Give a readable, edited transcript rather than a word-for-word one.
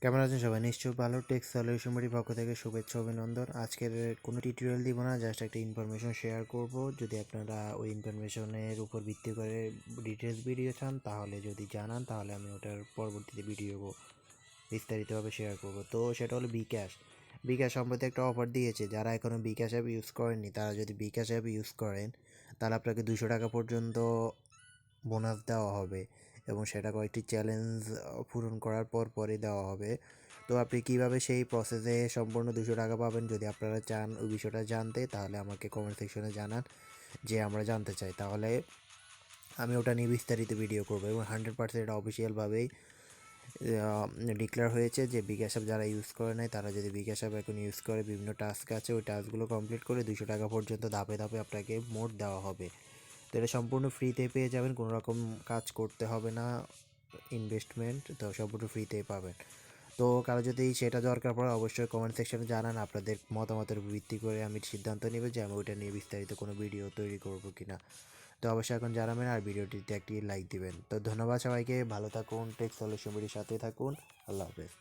কেমন আছেন সবাই? নিশ্চয়ই ভালো। টেক সলিউশন বাড়ির পক্ষ থেকে শুভেচ্ছা অভিনন্দন। আজকের কোনো টিউটোরিয়াল দিব না, জাস্ট একটা ইনফরমেশন শেয়ার করব। যদি আপনারা ওই ইনফরমেশনের উপর ভিত্তি করে ডিটেলস ভিডিও চান, তাহলে যদি জানান, তাহলে আমি ওটার পরবর্তীতে ভিডিও বিস্তারিতভাবে শেয়ার করব। তো সেটা হলো বিকাশ। বিকাশ সম্প্রতি একটা অফার দিয়েছে। যারা এখনও বিকাশ অ্যাপ ইউজ করেননি, তারা যদি বিকাশ অ্যাপ ইউজ করেন, তাহলে আপনাকে 200 টাকা পর্যন্ত বোনাস দেওয়া হবে এবং সেটা কয়েকটি চ্যালেঞ্জ পূরণ করার পরই দেওয়া হবে। তো আপনি কিভাবে সেই প্রসেসে সম্পূর্ণ 200 টাকা পাবেন, যদি আপনারা চান ওই বিষয়টা জানতে, তাহলে আমাকে কমেন্ট সেকশনে জানান, যে আমরা জানতে চাই। তাহলে আমি ওটা নিয়ে বিস্তারিত ভিডিও করবো এবং 100% এটা অফিসিয়ালভাবেই ডিক্লেয়ার হয়েছে যে বিকাশ অ্যাপ যারা ইউজ করে নেয়, তারা যদি বিকাশ অ্যাপ এখন ইউজ করে, বিভিন্ন টাস্ক আছে, ওই টাস্কগুলো কমপ্লিট করে 200 টাকা পর্যন্ত ধাপে ধাপে আপনাকে মোট দেওয়া হবে। তো এটা সম্পূর্ণ ফ্রিতে পেয়ে যাবেন, কোনো রকম কাজ করতে হবে না, ইনভেস্টমেন্ট, তো সম্পূর্ণ ফ্রিতেই পাবেন। তো কারো যদি সেটা দরকার পড়ে, অবশ্যই কমেন্ট সেকশনে জানান। আপনাদের মতামতের উপর ভিত্তি করে আমি সিদ্ধান্ত নেব যে আমি ওইটা নিয়ে বিস্তারিত কোনো ভিডিও তৈরি করব কিনা। তো অবশ্যই এখন জানাবেন আর ভিডিওটিতে একটি লাইক দিবেন। তো ধন্যবাদ সবাইকে, ভালো থাকুন, টেক সলিউশন ভিডিওর সাথে থাকুন। আল্লাহ হাফেজ।